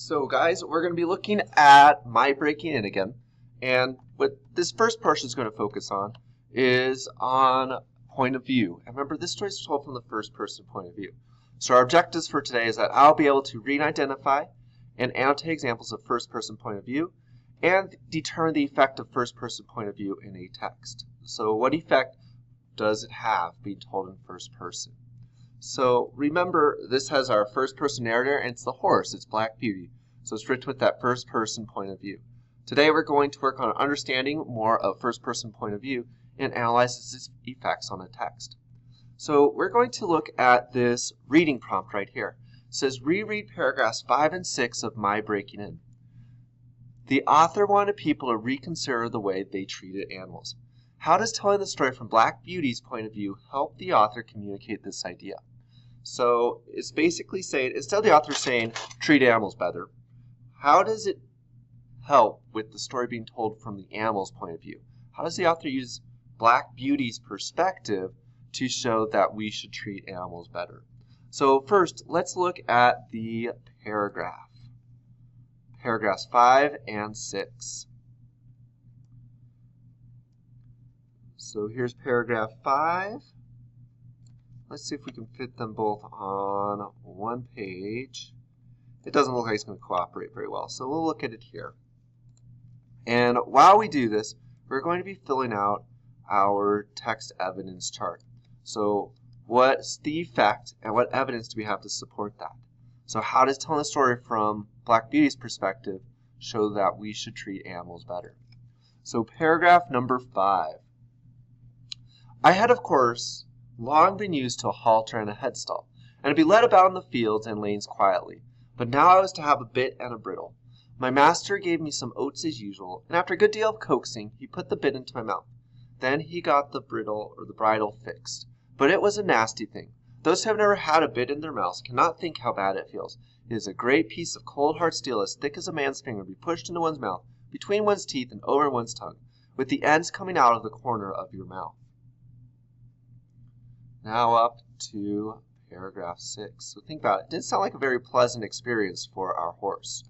So guys, we're going to be looking at my breaking in again, and what this first portion is going to focus on is on point of view. And remember, this story is told from the first person point of view. So our objectives for today is that I'll be able to read, identify, and annotate examples of first person point of view and determine the effect of first person point of view in a text. So what effect does it have being told in first person? So remember, this has our first person narrator, and it's the horse, it's Black Beauty. So it's written with that first person point of view. Today we're going to work on understanding more of first person point of view and analyze its effects on a text. So we're going to look at this reading prompt right here. It says, reread paragraphs 5 and 6 of My Breaking In. The author wanted people to reconsider the way they treated animals. How does telling the story from Black Beauty's point of view help the author communicate this idea? So it's basically saying, instead of the author saying, treat animals better, how does it help with the story being told from the animal's point of view? How does the author use Black Beauty's perspective to show that we should treat animals better? So first, let's look at the paragraph. Paragraphs 5 and 6. So here's paragraph 5. Let's see if we can fit them both on one page. It doesn't look like it's going to cooperate very well, so we'll look at it here. And while we do this, we're going to be filling out our text evidence chart. So what's the effect and what evidence do we have to support that? So how does telling the story from Black Beauty's perspective show that we should treat animals better? So paragraph number 5. I had, of course, long been used to a halter and a headstall, and to be led about in the fields and lanes quietly. But now I was to have a bit and a bridle. My master gave me some oats as usual, and after a good deal of coaxing, he put the bit into my mouth. Then he got the bridle fixed. But it was a nasty thing. Those who have never had a bit in their mouths cannot think how bad it feels. It is a great piece of cold hard steel as thick as a man's finger to be pushed into one's mouth, between one's teeth and over one's tongue, with the ends coming out of the corner of your mouth. Now up to paragraph 6. So think about it. It didn't sound like a very pleasant experience for our horse.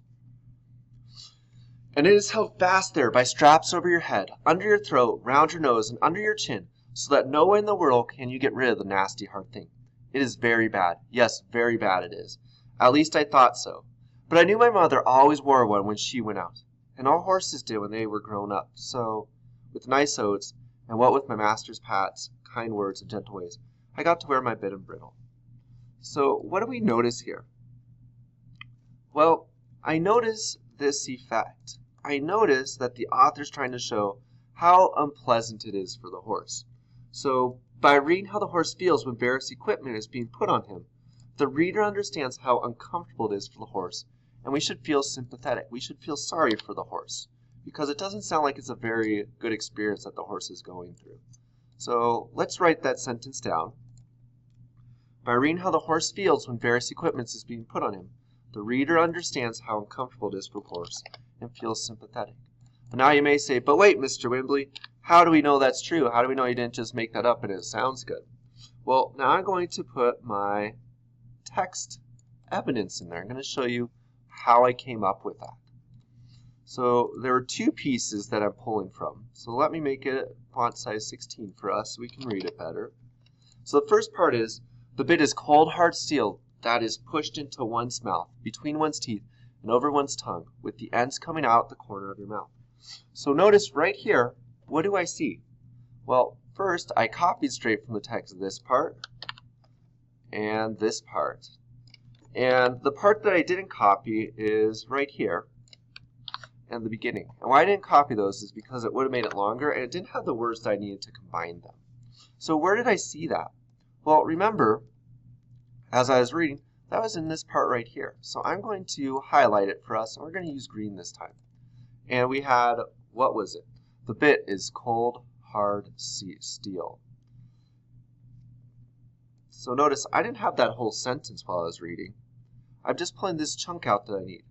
And it is held fast there by straps over your head, under your throat, round your nose, and under your chin, so that no way in the world can you get rid of the nasty hard thing. It is very bad. Yes, very bad it is. At least I thought so. But I knew my mother always wore one when she went out, and all horses did when they were grown up. So, with nice oats, and what with my master's pats, kind words, and gentle ways, I got to wear my bit and bridle. So what do we notice here? Well, I notice this effect. I notice that the author's trying to show how unpleasant it is for the horse. So by reading how the horse feels when various equipment is being put on him, the reader understands how uncomfortable it is for the horse, and we should feel sympathetic. We should feel sorry for the horse, because it doesn't sound like it's a very good experience that the horse is going through. So let's write that sentence down. By reading how the horse feels when various equipment is being put on him, the reader understands how uncomfortable it is for the horse and feels sympathetic. And now you may say, but wait, Mr. Wimbley, how do we know that's true? How do we know you didn't just make that up and it sounds good? Well, now I'm going to put my text evidence in there. I'm going to show you how I came up with that. So there are two pieces that I'm pulling from. So let me make it font size 16 for us so we can read it better. So the first part is, the bit is cold hard steel that is pushed into one's mouth, between one's teeth, and over one's tongue, with the ends coming out the corner of your mouth. So notice right here, what do I see? Well, first I copied straight from the text this part and this part. And the part that I didn't copy is right here and the beginning. And why I didn't copy those is because it would have made it longer and it didn't have the words that I needed to combine them. So where did I see that? Well, remember, as I was reading, that was in this part right here. So I'm going to highlight it for us, and we're going to use green this time. And we had, what was it? The bit is cold, hard steel. So notice, I didn't have that whole sentence while I was reading. I'm just pulling this chunk out that I need.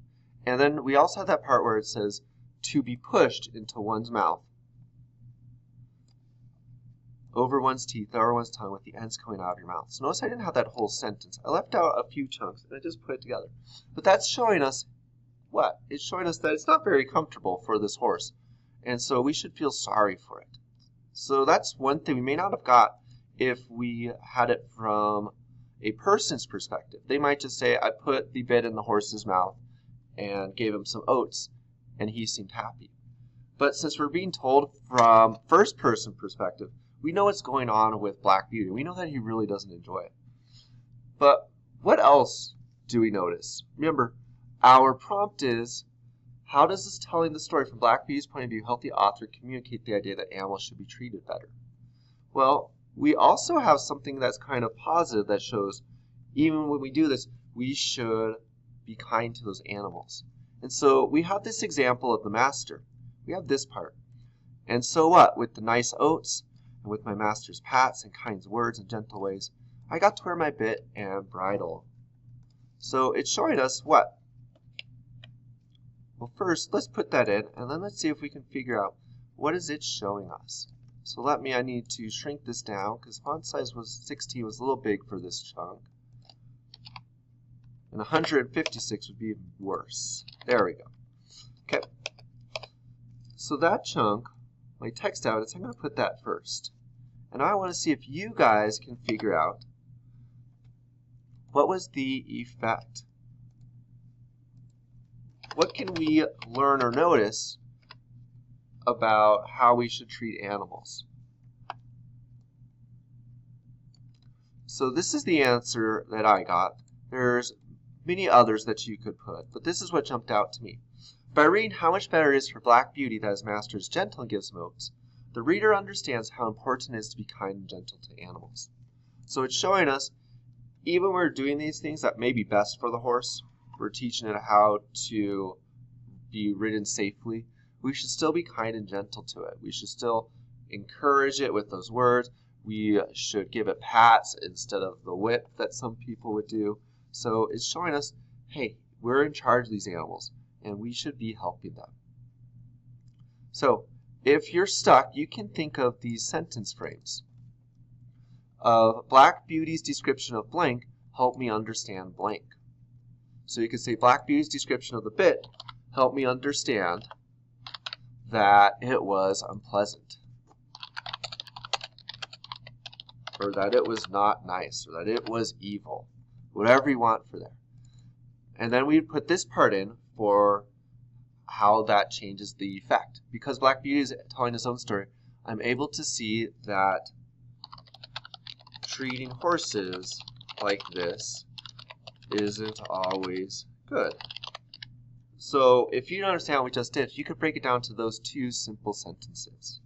And then we also have that part where it says, to be pushed into one's mouth, over one's teeth, over one's tongue, with the ends coming out of your mouth. So notice I didn't have that whole sentence. I left out a few chunks, and I just put it together. But that's showing us what? It's showing us that it's not very comfortable for this horse, and so we should feel sorry for it. So that's one thing we may not have got if we had it from a person's perspective. They might just say, I put the bit in the horse's mouth and gave him some oats, and he seemed happy. But since we're being told from first-person perspective, we know what's going on with Black Beauty. We know that he really doesn't enjoy it. But what else do we notice? Remember, our prompt is, how does this telling the story from Black Beauty's point of view help the author communicate the idea that animals should be treated better? Well, we also have something that's kind of positive that shows even when we do this, we should be kind to those animals. And so we have this example of the master. We have this part. And so what? With the nice oats and with my master's pats and kind words and gentle ways, I got to wear my bit and bridle. So it's showing us what? Well, first, let's put that in, and then let's see if we can figure out what is it showing us. So I need to shrink this down because font size was 16 was a little big for this chunk. And 156 would be even worse. There we go. Okay. So that chunk, my text out, I'm going to put that first. And I want to see if you guys can figure out what was the effect. What can we learn or notice about how we should treat animals? So this is the answer that I got. There's many others that you could put, but this is what jumped out to me. By reading how much better it is for Black Beauty that his master is gentle and gives him oats, the reader understands how important it is to be kind and gentle to animals. So it's showing us, even when we're doing these things that may be best for the horse, we're teaching it how to be ridden safely, we should still be kind and gentle to it. We should still encourage it with those words. We should give it pats instead of the whip that some people would do. So it's showing us, hey, we're in charge of these animals, and we should be helping them. So if you're stuck, you can think of these sentence frames. Of Black Beauty's description of blank, help me understand blank. So you could say Black Beauty's description of the bit helped me understand that it was unpleasant, or that it was not nice, or that it was evil, whatever you want for there. And then we put this part in for how that changes the effect. Because Black Beauty is telling his own story, I'm able to see that treating horses like this isn't always good. So if you don't understand what we just did, you could break it down to those two simple sentences.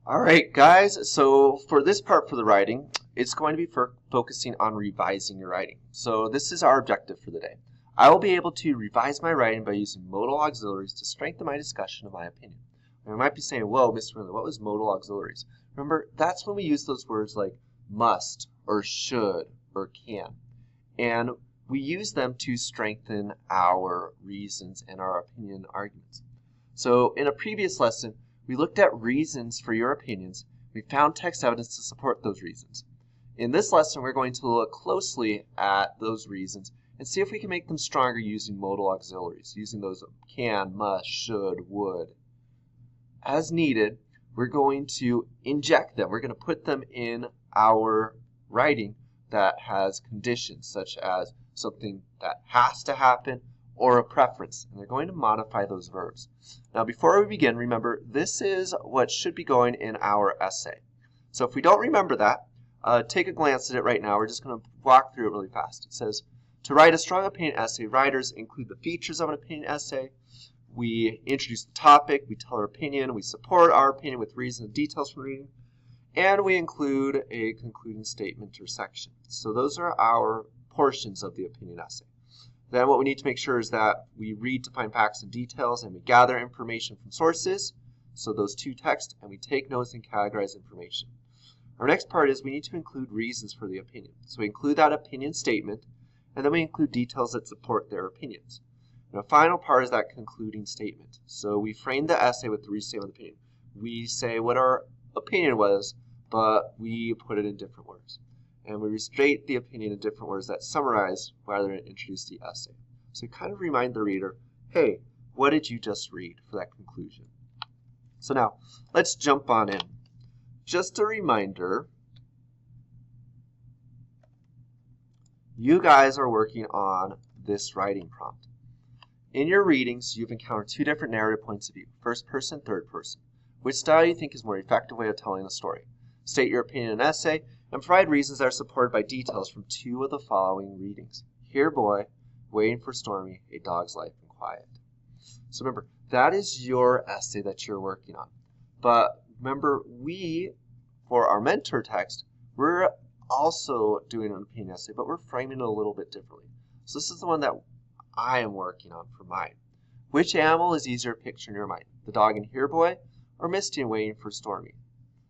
All right, guys, so for this part for the writing, it's going to be focusing on revising your writing. So this is our objective for the day. I will be able to revise my writing by using modal auxiliaries to strengthen my discussion of my opinion. And I might be saying, whoa, Mr. Miller, what was modal auxiliaries? Remember, that's when we use those words like must or should or can. And we use them to strengthen our reasons and our opinion arguments. So in a previous lesson, we looked at reasons for your opinions. We found text evidence to support those reasons. In this lesson, we're going to look closely at those reasons and see if we can make them stronger using modal auxiliaries, using those can, must, should, would. As needed, we're going to inject them. We're going to put them in our writing that has conditions, such as something that has to happen or a preference, and they're going to modify those verbs. Now, before we begin, remember, this is what should be going in our essay. So if we don't remember that, take a glance at it right now. We're just going to walk through it really fast. It says, to write a strong opinion essay, writers include the features of an opinion essay. We introduce the topic, we tell our opinion, we support our opinion with reasons and details from the reading, and we include a concluding statement or section. So those are our portions of the opinion essay. Then what we need to make sure is that we read to find facts and details, and we gather information from sources, so those two texts, and we take notes and categorize information. Our next part is we need to include reasons for the opinion. So we include that opinion statement, and then we include details that support their opinions. And the final part is that concluding statement. So we frame the essay with the restatement of the opinion. We say what our opinion was, but we put it in different words. And we restate the opinion in different words that summarize rather than introduce the essay. So kind of remind the reader, hey, what did you just read for that conclusion? So now, let's jump on in. Just a reminder, you guys are working on this writing prompt. In your readings, you've encountered two different narrative points of view, first person, third person. Which style do you think is a more effective way of telling a story? State your opinion in an essay and provide reasons that are supported by details from two of the following readings. Here, boy, waiting for Stormy, a dog's life in quiet. So remember, that is your essay that you're working on. But remember, for our mentor text, we're also doing an opinion essay, but we're framing it a little bit differently. So this is the one that I am working on for mine. Which animal is easier to picture in your mind? The dog in Here, Boy or Misty in Waiting for Stormy?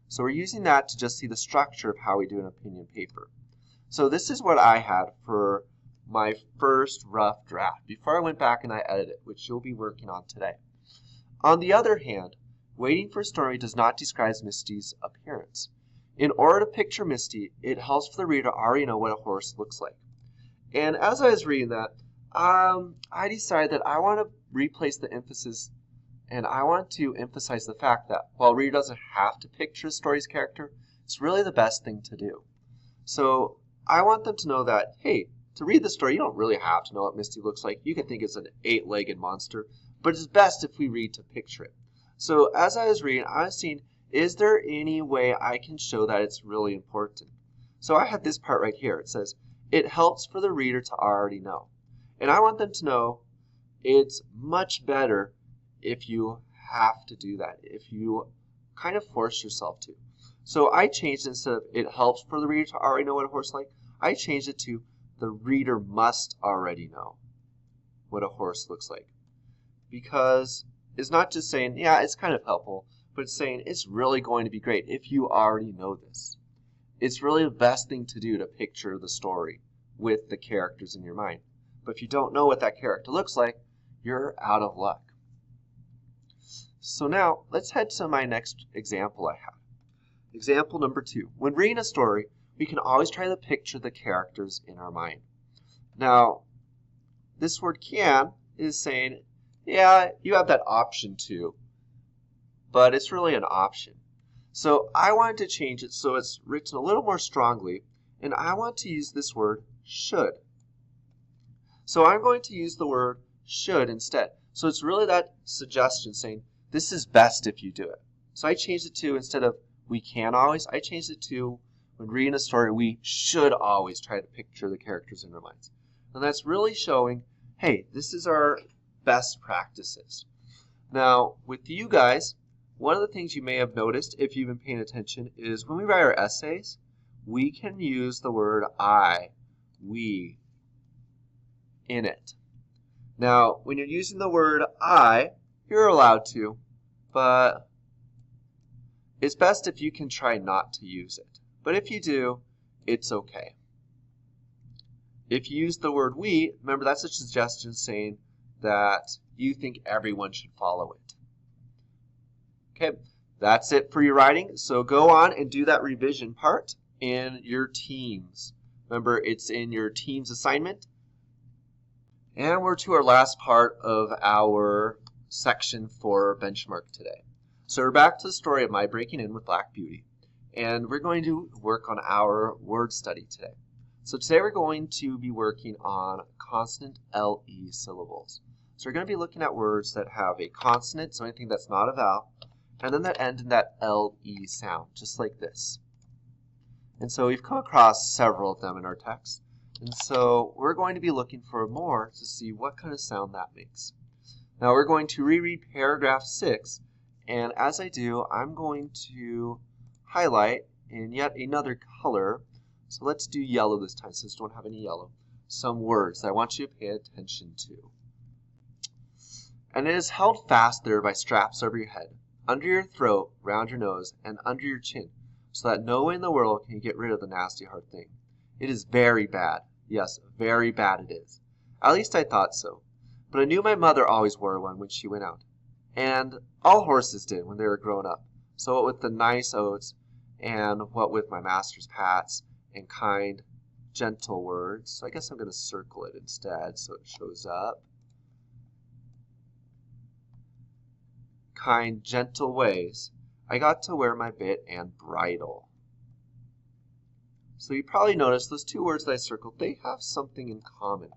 So we're using that to just see the structure of how we do an opinion paper. So this is what I had for my first rough draft before I went back and I edited it, which you'll be working on today. On the other hand, Waiting for Stormy does not describe Misty's appearance. In order to picture Misty, it helps for the reader to already know what a horse looks like. And as I was reading that, I decided that I want to replace the emphasis, and I want to emphasize the fact that while a reader doesn't have to picture the story's character, it's really the best thing to do. So I want them to know that, hey, to read the story, you don't really have to know what Misty looks like. You can think it's an 8-legged monster, but it's best if we read to picture it. So as I was reading, I was seeing, is there any way I can show that it's really important? So I had this part right here. It says, it helps for the reader to already know. And I want them to know it's much better if you have to do that, if you kind of force yourself to. So I changed it, instead of it helps for the reader to already know what a horse is like, I changed it to the reader must already know what a horse looks like. Because it's not just saying, yeah, it's kind of helpful, but it's saying it's really going to be great if you already know this. It's really the best thing to do to picture the story with the characters in your mind. But if you don't know what that character looks like, you're out of luck. So now, let's head to my next example I have. Example number 2. When reading a story, we can always try to picture the characters in our mind. Now, this word can is saying, yeah, you have that option too, but it's really an option. So I wanted to change it so it's written a little more strongly, and I want to use this word should. So I'm going to use the word should instead. So it's really that suggestion saying, this is best if you do it. So I changed it to, instead of we can always, I changed it to, when reading a story, we should always try to picture the characters in our minds. And that's really showing, hey, this is our best practices. Now, with you guys, one of the things you may have noticed if you've been paying attention is when we write our essays, we can use the word I, we, in it. Now, when you're using the word I, you're allowed to, but it's best if you can try not to use it. But if you do, it's okay. If you use the word we, remember that's a suggestion saying that you think everyone should follow it. Okay, that's it for your writing. So go on and do that revision part in your teams. Remember, it's in your team's assignment. And we're to our last part of our section for benchmark today. So we're back to the story of My Breaking In with Black Beauty. And we're going to work on our word study today. So today we're going to be working on consonant LE syllables. So we're going to be looking at words that have a consonant, so anything that's not a vowel, and then that end in that LE sound, just like this. And so we've come across several of them in our text. And so we're going to be looking for more to see what kind of sound that makes. Now we're going to reread paragraph 6, and as I do, I'm going to highlight in yet another color. So let's do yellow this time, since we don't have any yellow. Some words that I want you to pay attention to. And it is held fast there by straps over your head, under your throat, round your nose, and under your chin, so that no way in the world can you get rid of the nasty hard thing. It is very bad. Yes, very bad it is. At least I thought so. But I knew my mother always wore one when she went out. And all horses did when they were grown up. So what with the nice oats, and what with my master's pats, and kind, gentle words. So I guess I'm going to circle it instead so it shows up. kind, gentle ways, I got to wear my bit and bridle. So you probably noticed those two words that I circled, they have something in common.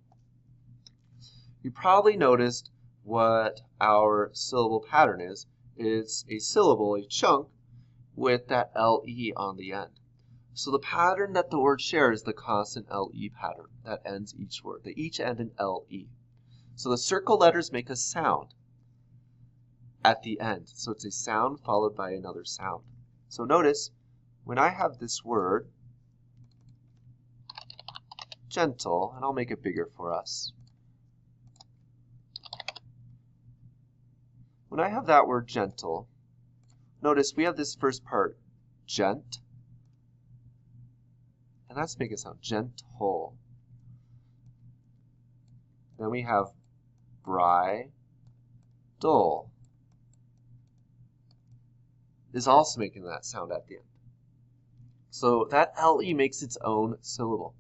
You probably noticed what our syllable pattern is. It's a syllable, a chunk, with that LE on the end. So the pattern that the word shares is the constant LE pattern that ends each word. They each end in LE. So the circle letters make a sound at the end. So it's a sound followed by another sound. So notice when I have this word, gentle, and I'll make it bigger for us. When I have that word gentle, notice we have this first part, gent, and that's making it sound gentle. Then we have bridle, is also making that sound at the end. So that LE makes its own syllable.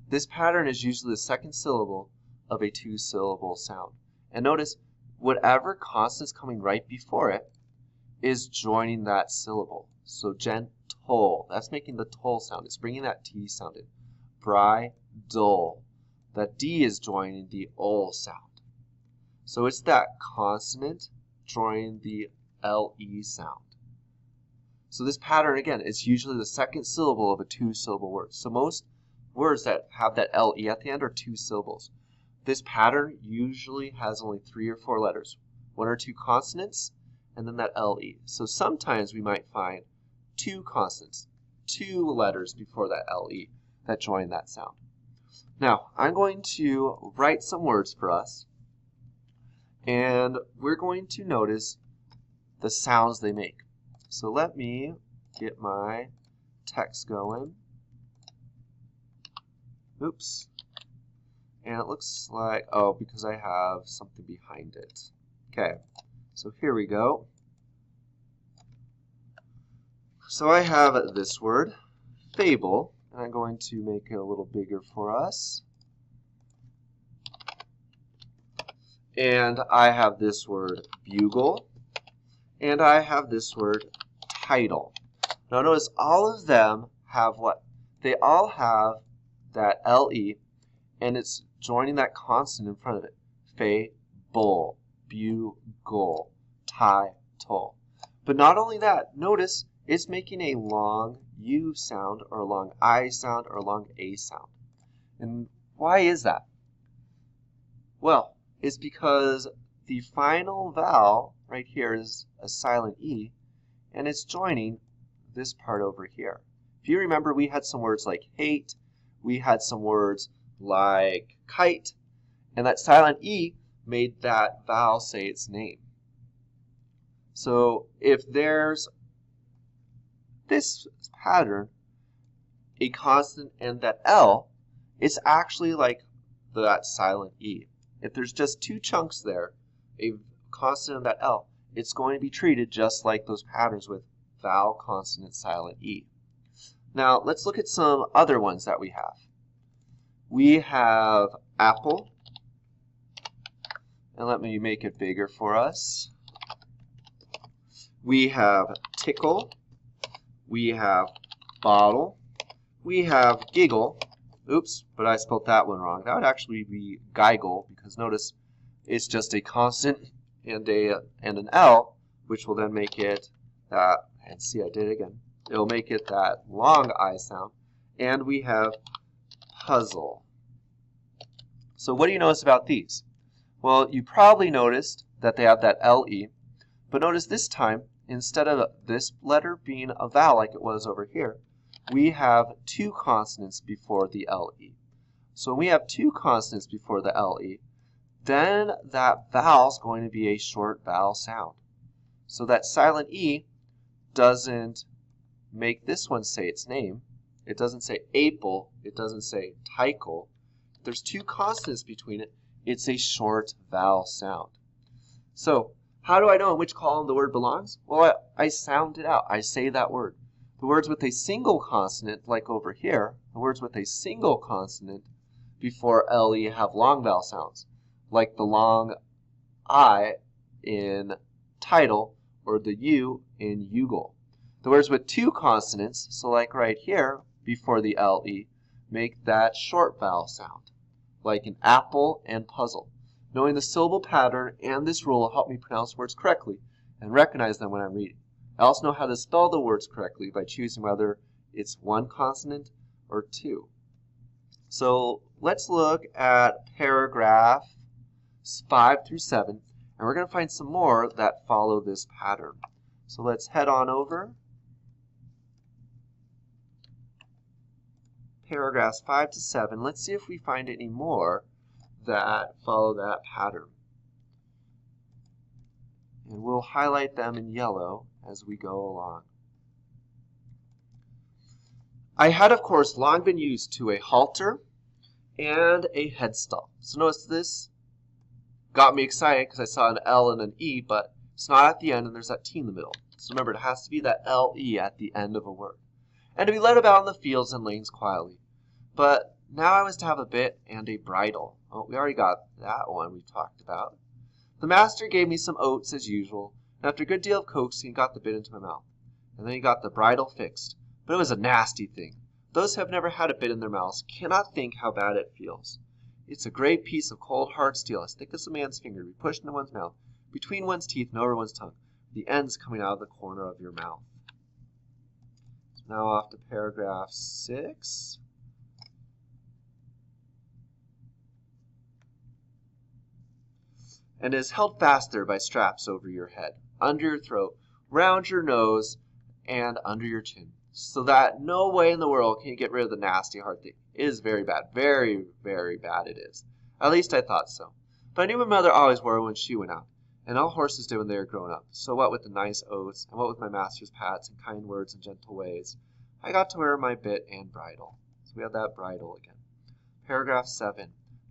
This pattern is usually the second syllable of a two-syllable sound. And notice, whatever consonant's coming right before it is joining that syllable. So gentle, that's making the toll sound. It's bringing that T sound in. Bridle, that D is joining the ol sound. So it's that consonant joining the LE sound. So this pattern, again, is usually the second syllable of a two-syllable word. So most words that have that LE at the end are two syllables. This pattern usually has only 3 or 4 letters, 1 or 2 consonants, and then that LE. So sometimes we might find 2 consonants, 2 letters before that LE that join that sound. Now, I'm going to write some words for us, and we're going to notice the sounds they make. So let me get my text going. Oops. And it looks like, oh, because I have something behind it. Okay, so here we go. So I have this word, fable, and I'm going to make it a little bigger for us. And I have this word, bugle, and I have this word, title. Now notice all of them have what? They all have that LE, and it's joining that consonant in front of it. Fable, bugle, title. But not only that, notice it's making a long U sound, or a long I sound, or a long A sound. And why is that? Well, it's because the final vowel right here is a silent E, and it's joining this part over here. If you remember, we had some words like hate, we had some words like kite, and that silent E made that vowel say its name. So if there's this pattern, a consonant and that L, it's actually like that silent E. If there's just 2 chunks there, a consonant and that L, it's going to be treated just like those patterns with vowel, consonant, silent E. Now let's look at some other ones that we have. We have apple, and let me make it bigger for us. We have tickle, we have bottle, we have giggle. Oops, but I spelled that one wrong. That would actually be giggle, because notice it's just a constant and an L, which will then make it that, and see I did it again. It'll make it that long I sound. And we have puzzle. So what do you notice about these? Well, you probably noticed that they have that LE, but notice this time, instead of this letter being a vowel like it was over here, we have 2 consonants before the LE. So when we have 2 consonants before the LE, then that vowel is going to be a short vowel sound. So that silent E doesn't make this one say its name. It doesn't say apple. It doesn't say tickle. There's 2 consonants between it. It's a short vowel sound. So how do I know in which column the word belongs? Well, I sound it out. I say that word. The words with a single consonant, like over here, the words with a single consonant before LE have long vowel sounds, like the long I in title or the U in Ugle. The words with two consonants, so like right here before the LE, make that short vowel sound, like in apple and puzzle. Knowing the syllable pattern and this rule will help me pronounce words correctly and recognize them when I'm reading. I also know how to spell the words correctly by choosing whether it's one consonant or two. So let's look at paragraphs 5 through 7, and we're going to find some more that follow this pattern. So let's head on over. Paragraphs 5 to 7. Let's see if we find any more that follow that pattern. And we'll highlight them in yellow as we go along. I had, of course, long been used to a halter and a headstall. So notice this got me excited because I saw an L and an E, but it's not at the end and there's that T in the middle. So remember, it has to be that LE at the end of a word. And to be led about in the fields and lanes quietly. But now I was to have a bit and a bridle. Oh, we already got that one we talked about. The master gave me some oats as usual, and after a good deal of coaxing, he got the bit into my mouth. And then he got the bridle fixed. But it was a nasty thing. Those who have never had a bit in their mouths cannot think how bad it feels. It's a great piece of cold hard steel, as thick as a man's finger, to be pushed into one's mouth, between one's teeth and over one's tongue, the ends coming out of the corner of your mouth. Now off to paragraph 6. And is held fast there by straps over your head, under your throat, round your nose, and under your chin, so that no way in the world can you get rid of the nasty hard thing. It is very bad. Very, very bad it is. At least I thought so. But I knew my mother always wore it when she went out, and all horses did when they were grown up. So what with the nice oats, and what with my master's pats and kind words and gentle ways, I got to wear my bit and bridle. So we have that bridle again. Paragraph 7.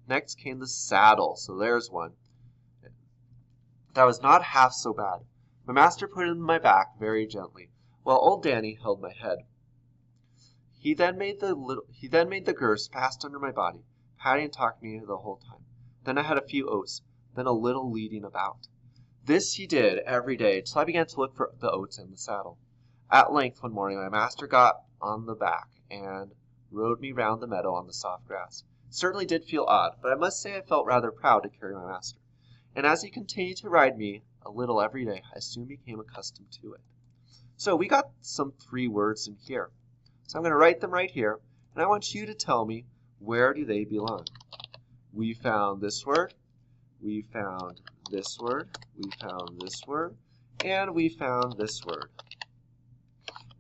Next came the saddle. So there's one. That was not half so bad. My master put it in my back very gently, while old Danny held my head. He then made the girths fast under my body, patting and talking to me the whole time. Then I had a few oats, then a little leading about. This he did every day, till I began to look for the oats in the saddle. At length one morning my master got on the back and rode me round the meadow on the soft grass. It certainly did feel odd, but I must say I felt rather proud to carry my master. And as he continued to ride me a little every day, I soon became accustomed to it. So we got some 3 words in here. So I'm going to write them right here, and I want you to tell me, where do they belong? We found this word, we found this word, we found this word, and we found this word.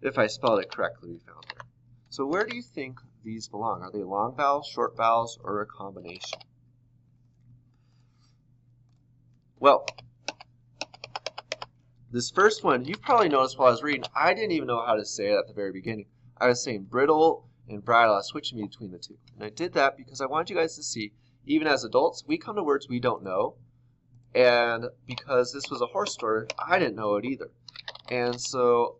If I spelled it correctly, we found it. So where do you think these belong? Are they long vowels, short vowels, or a combination? Well, this first one, you probably noticed while I was reading, I didn't even know how to say it at the very beginning. I was saying bridle and bridle. I was switching between the two. And I did that because I wanted you guys to see, even as adults, we come to words we don't know. And because this was a horse story, I didn't know it either. And so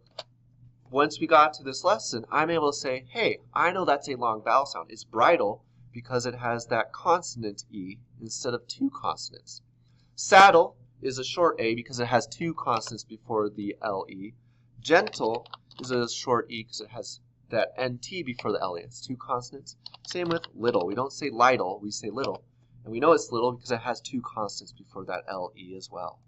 once we got to this lesson, I'm able to say, hey, I know that's a long vowel sound. It's bridle because it has that consonant E instead of 2 consonants. Saddle is a short A because it has 2 consonants before the LE. Gentle is a short E because it has that NT before the LE. It's 2 consonants. Same with little. We don't say lidle, we say little. And we know it's little because it has 2 consonants before that LE as well.